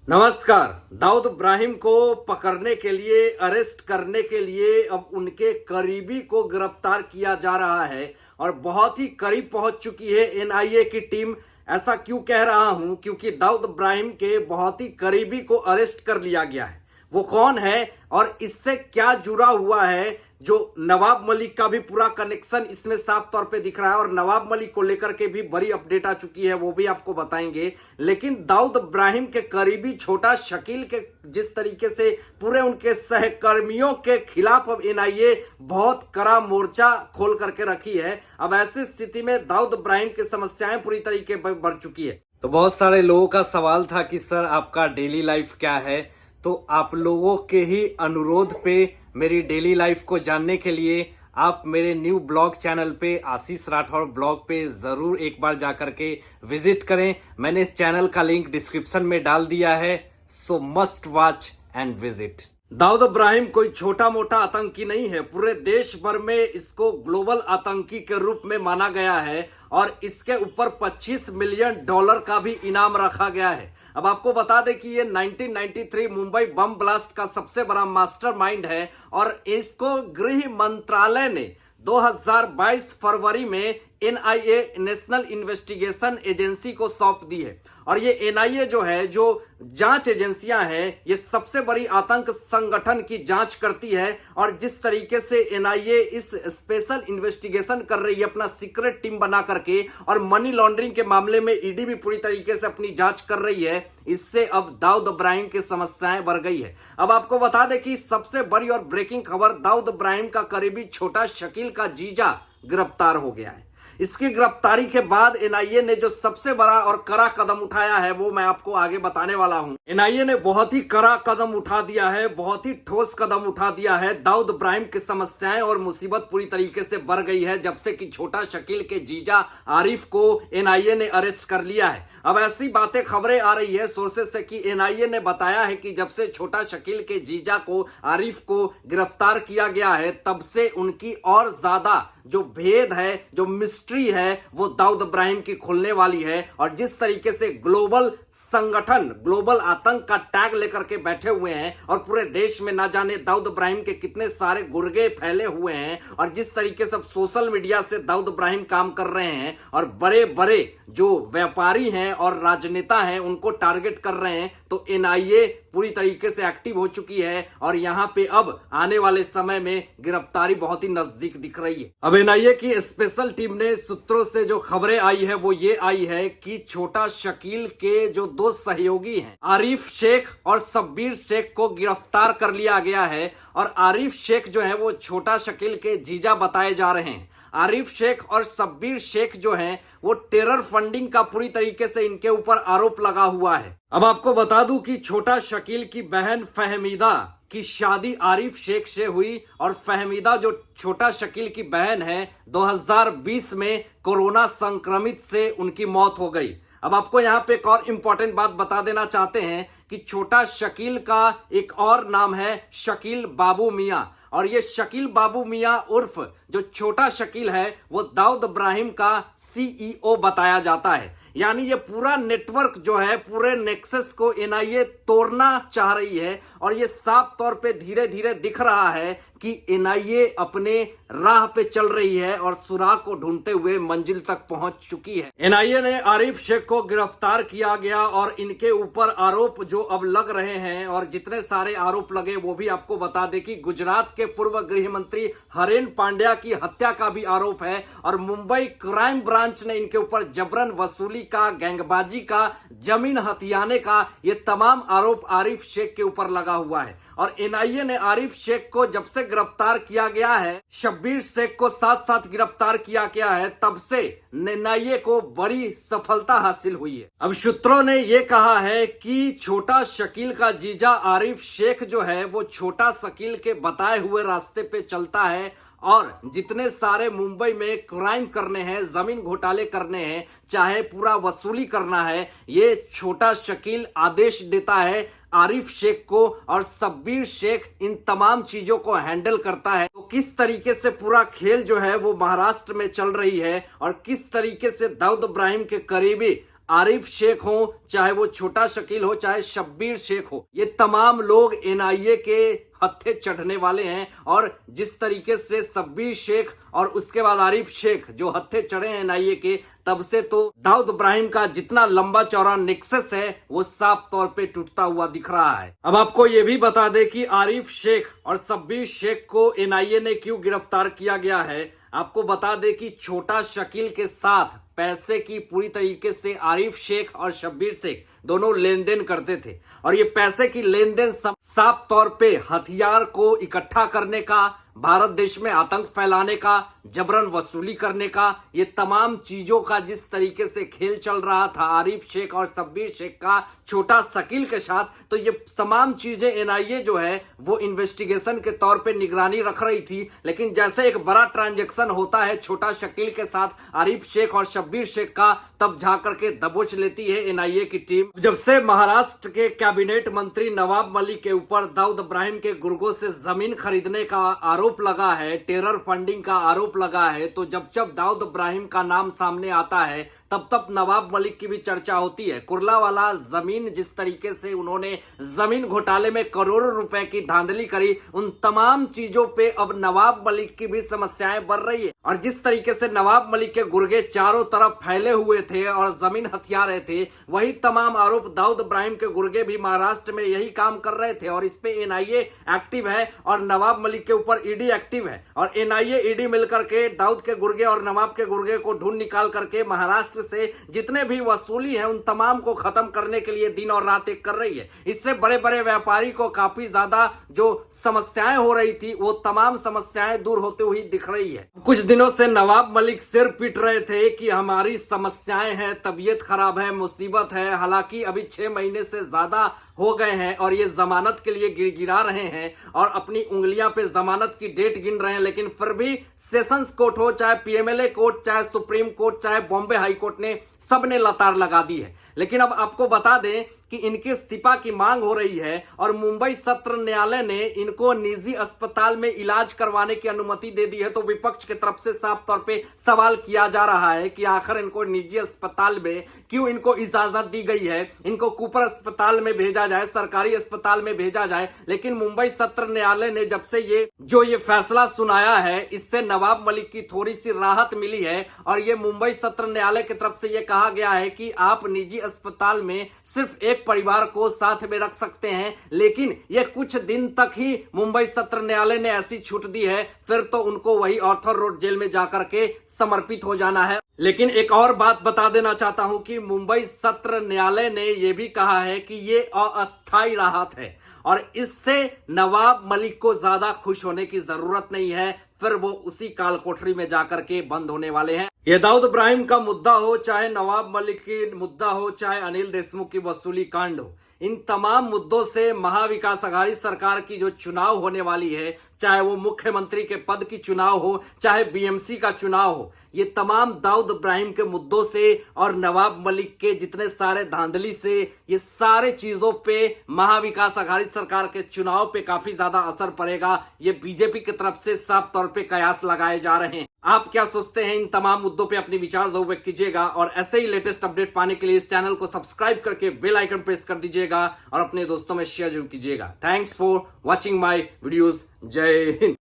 नमस्कार। दाऊद इब्राहिम को पकड़ने के लिए, अरेस्ट करने के लिए अब उनके करीबी को गिरफ्तार किया जा रहा है और बहुत ही करीब पहुंच चुकी है एनआईए की टीम। ऐसा क्यों कह रहा हूं? क्योंकि दाऊद इब्राहिम के बहुत ही करीबी को अरेस्ट कर लिया गया है। वो कौन है और इससे क्या जुड़ा हुआ है? जो नवाब मलिक का भी पूरा कनेक्शन इसमें साफ तौर पे दिख रहा है और नवाब मलिक को लेकर के भी बड़ी अपडेट आ चुकी है, वो भी आपको बताएंगे। लेकिन दाऊद इब्राहिम के करीबी छोटा शकील के जिस तरीके से पूरे उनके सहकर्मियों के खिलाफ अब एनआईए बहुत कड़ा मोर्चा खोल करके रखी है। अब ऐसी स्थिति में दाऊद इब्राहिम की समस्याएं पूरी तरीके पर बढ़ चुकी है। तो बहुत सारे लोगों का सवाल था कि सर आपका डेली लाइफ क्या है, तो आप लोगों के ही अनुरोध पे मेरी डेली लाइफ को जानने के लिए आप मेरे न्यू ब्लॉग चैनल पे आशीष राठौर ब्लॉग पे जरूर एक बार जाकर के विजिट करें। मैंने इस चैनल का लिंक डिस्क्रिप्शन में डाल दिया है, so must watch and visit. Dawood Ibrahim कोई छोटा मोटा आतंकी नहीं है। पूरे देश भर में इसको ग्लोबल आतंकी के रूप में माना गया है और इसके ऊपर $25 मिलियन का भी इनाम रखा गया है। अब आपको बता दें कि ये 1993 मुंबई बम ब्लास्ट का सबसे बड़ा मास्टरमाइंड है और इसको गृह मंत्रालय ने 2022 फरवरी में एनआईए नेशनल इन्वेस्टिगेशन एजेंसी को सौंप दी है। और ये एनआईए जो है, जो जांच एजेंसियां हैं, ये सबसे बड़ी आतंक संगठन की जांच करती है। और जिस तरीके से एनआईए इस स्पेशल इन्वेस्टिगेशन कर रही है अपना सीक्रेट टीम बना करके, और मनी लॉन्ड्रिंग के मामले में ईडी भी पूरी तरीके से अपनी जांच कर रही है, इससे अब दाऊद इब्राहिम की समस्याएं बढ़ गई है। अब आपको बता दें कि सबसे बड़ी और ब्रेकिंग खबर, दाऊद इब्राहिम का करीबी छोटा शकील का जीजा गिरफ्तार हो गया है। इसकी गिरफ्तारी के बाद एनआईए ने जो सबसे बड़ा और कड़ा कदम उठाया है वो मैं आपको आगे बताने वाला हूं। एनआईए ने बहुत ही कड़ा कदम उठा दिया है, बहुत ही ठोस कदम उठा दिया है। दाऊद इब्राहिम की समस्याएं और मुसीबत पूरी तरीके से बढ़ गई है जब से कि छोटा शकील के जीजा आरिफ को एनआईए ने अरेस्ट कर लिया है। अब ऐसी बातें, खबरें आ रही है सोर्सेस से कि एनआईए ने बताया है कि जब से छोटा शकील के जीजा को, आरिफ को गिरफ्तार किया गया है, तब से उनकी और ज्यादा जो भेद है, जो मिस्ट्री है, वो दाऊद इब्राहिम की खुलने वाली है। और जिस तरीके से ग्लोबल संगठन, ग्लोबल आतंक का टैग लेकर के बैठे हुए हैं और पूरे देश में ना जाने दाऊद इब्राहिम के कितने सारे गुर्गे फैले हुए हैं, और जिस तरीके से सोशल मीडिया से दाऊद इब्राहिम काम कर रहे हैं और बड़े बड़े जो व्यापारी हैं और राजनेता हैं उनको टारगेट कर रहे हैं, तो एनआईए पूरी तरीके से एक्टिव हो चुकी है और यहां पे अब आने वाले समय में गिरफ्तारी बहुत ही नजदीक दिख रही है। अब एनआईए की स्पेशल टीम ने, सूत्रों से जो खबरें आई है वो ये आई है कि छोटा शकील के जो दो सहयोगी हैं, आरिफ शेख और शब्बीर शेख को गिरफ्तार कर लिया गया है। और आरिफ शेख जो है वो छोटा शकील के जीजा बताए जा रहे हैं। आरिफ शेख और शब्बीर शेख जो हैं वो टेरर फंडिंग का पूरी तरीके से इनके ऊपर आरोप लगा हुआ है। अब आपको बता दूं कि छोटा शकील की बहन फहमीदा की शादी आरिफ शेख से हुई और फहमीदा जो छोटा शकील की बहन है 2020 में कोरोना संक्रमित से उनकी मौत हो गई। अब आपको यहाँ पे एक और इंपॉर्टेंट बात बता देना चाहते हैं कि छोटा शकील का एक और नाम है शकील बाबू मियां, और ये शकील बाबू मियां उर्फ जो छोटा शकील है वो दाऊद इब्राहिम का सीईओ बताया जाता है। यानी ये पूरा नेटवर्क जो है, पूरे नेक्सस को एनआईए तोड़ना चाह रही है और ये साफ तौर पे धीरे धीरे दिख रहा है कि एनआईए अपने राह पे चल रही है और सुराग को ढूंढते हुए मंजिल तक पहुंच चुकी है। एनआईए ने आरिफ शेख को गिरफ्तार किया गया और इनके ऊपर आरोप जो अब लग रहे हैं, और जितने सारे आरोप लगे वो भी आपको बता दें कि गुजरात के पूर्व गृह मंत्री हरेन पांड्या की हत्या का भी आरोप है और मुंबई क्राइम ब्रांच ने इनके ऊपर जबरन वसूली का, गैंगबाजी का, जमीन हथियाने का, ये तमाम आरोप आरिफ शेख के ऊपर लगा हुआ है। और एनआईए ने आरिफ शेख को जब से गिरफ्तार किया गया है, शब्बीर शेख को साथ साथ गिरफ्तार किया गया है, तब से एनआईए को बड़ी सफलता हासिल हुई है। अब सूत्रों ने यह कहा है कि छोटा शकील का जीजा आरिफ शेख जो है वो छोटा शकील के बताए हुए रास्ते पे चलता है और जितने सारे मुंबई में क्राइम करने हैं, जमीन घोटाले करने हैं, चाहे पूरा वसूली करना है, ये छोटा शकील आदेश देता है आरिफ शेख को, और शब्बीर शेख इन तमाम चीजों को हैंडल करता है। तो किस तरीके से पूरा खेल जो है वो महाराष्ट्र में चल रही है और किस तरीके से दाऊद इब्राहिम के करीबी आरिफ शेख हो, चाहे वो छोटा शकील हो, चाहे शब्बीर शेख हो, ये तमाम लोग एनआईए के हत्थे चढ़ने वाले हैं। और जिस तरीके से शब्बीर शेख और उसके बाद आरिफ शेख जो हत्थे चढ़े हैं एनआईए के, तब से तो दाऊद इब्राहिम का जितना लंबा चौड़ा नेक्सस है वो साफ तौर पे टूटता हुआ दिख रहा है। अब आपको ये भी बता दें कि आरिफ शेख और शब्बीर शेख को एनआईए ने क्यों गिरफ्तार किया गया है। आपको बता दें कि छोटा शकील के साथ पैसे की पूरी तरीके से आरिफ शेख और शब्बीर शेख दोनों लेन देन करते थे। और ये पैसे की लेन देन साफ तौर पे हथियार को इकट्ठा करने का, भारत देश में आतंक फैलाने का, जबरन वसूली करने का, ये तमाम चीजों का जिस तरीके से खेल चल रहा था आरिफ शेख और शब्बीर शेख का छोटा शकील के साथ, तो ये तमाम चीजें एनआईए जो है वो इन्वेस्टिगेशन के तौर पे निगरानी रख रही थी। लेकिन जैसे एक बड़ा ट्रांजैक्शन होता है छोटा शकील के साथ आरिफ शेख और शब्बीर शेख का, तब जाकर के दबोच लेती है एनआईए की टीम। जब से महाराष्ट्र के कैबिनेट मंत्री नवाब मलिक के ऊपर दाऊद इब्राहिम के गुर्गों से जमीन खरीदने का आरोप लगा है, टेरर फंडिंग का आरोप लगा है, तो जब जब दाऊद इब्राहिम का नाम सामने आता है तब तब नवाब मलिक की भी चर्चा होती है। कुर्लावाला जमीन, जिस तरीके से उन्होंने जमीन घोटाले में करोड़ों रुपए की धांधली करी, उन तमाम चीजों पे अब नवाब मलिक की भी समस्याएं बढ़ रही है। और जिस तरीके से नवाब मलिक के गुर्गे चारों तरफ फैले हुए थे और जमीन हथिया रहे थे, वही तमाम आरोप दाऊद इब्राहिम के गुर्गे भी महाराष्ट्र में यही काम कर रहे थे। और इस पे एनआईए एक्टिव है और नवाब मलिक के ऊपर ईडी एक्टिव है। और एनआईए ईडी मिलकर के दाऊद के गुर्गे और नवाब के गुर्गे को ढूंढ निकाल करके महाराष्ट्र से जितने भी वसूली है उन तमाम को खत्म करने के लिए दिन और रात एक कर रही है। इससे बड़े बड़े व्यापारी को काफी ज्यादा जो समस्याएं हो रही थी वो तमाम समस्याएं दूर होते हुई दिख रही है। कुछ दिनों से नवाब मलिक सिर पीट रहे थे कि हमारी समस्याएं हैं, तबीयत खराब है, मुसीबत है। हालांकि अभी 6 महीने से ज्यादा हो गए हैं और ये जमानत के लिए गिड़गिड़ा रहे हैं और अपनी उंगलियां पे जमानत की डेट गिन रहे हैं। लेकिन फिर भी सेशंस कोर्ट हो, चाहे पीएमएलए कोर्ट, चाहे सुप्रीम कोर्ट, चाहे बॉम्बे हाई कोर्ट ने सबने लतार लगा दी है। लेकिन अब आपको बता दें कि इनके इस्तीफा की मांग हो रही है और मुंबई सत्र न्यायालय ने इनको निजी अस्पताल में इलाज करवाने की अनुमति दे दी है। तो विपक्ष की तरफ से साफ तौर पे सवाल किया जा रहा है कि आखिर इनको निजी अस्पताल में क्यों इनको इजाजत दी गई है, इनको कूपर अस्पताल में भेजा जाए, सरकारी अस्पताल में भेजा जाए। लेकिन मुंबई सत्र न्यायालय ने जब से ये फैसला सुनाया है, इससे नवाब मलिक की थोड़ी सी राहत मिली है। और ये मुंबई सत्र न्यायालय की तरफ से ये कहा गया है कि आप निजी अस्पताल में सिर्फ एक परिवार को साथ में रख सकते हैं, लेकिन ये कुछ दिन तक ही मुंबई सत्र न्यायालय ने ऐसी छूट दी है, फिर तो उनको वही ऑर्थर रोड जेल में जाकर के समर्पित हो जाना है। लेकिन एक और बात बता देना चाहता हूं कि मुंबई सत्र न्यायालय ने यह भी कहा है कि ये अस्थायी राहत है और इससे नवाब मलिक को ज्यादा खुश होने की जरूरत नहीं है, फिर वो उसी काल कोठरी में जाकर के बंद होने वाले हैं। ये दाऊद इब्राहिम का मुद्दा हो, चाहे नवाब मलिक की मुद्दा हो, चाहे अनिल देशमुख की वसूली कांड हो, इन तमाम मुद्दों से महाविकास अघाड़ी सरकार की जो चुनाव होने वाली है, चाहे वो मुख्यमंत्री के पद की चुनाव हो, चाहे बीएमसी का चुनाव हो, ये तमाम दाऊद इब्राहिम के मुद्दों से और नवाब मलिक के जितने सारे धांधली से, ये सारे चीजों पे महाविकास अघाड़ी सरकार के चुनाव पे काफी ज्यादा असर पड़ेगा। ये बीजेपी की तरफ से साफ तौर पे कयास लगाए जा रहे हैं। आप क्या सोचते हैं इन तमाम मुद्दों पे अपनी विचार जरूर व्यक्त कीजिएगा और ऐसे ही लेटेस्ट अपडेट पाने के लिए इस चैनल को सब्सक्राइब करके बेल आइकन प्रेस कर दीजिएगा और अपने दोस्तों में शेयर जरूर कीजिएगा। Thanks for watching my videos. जय हिंद।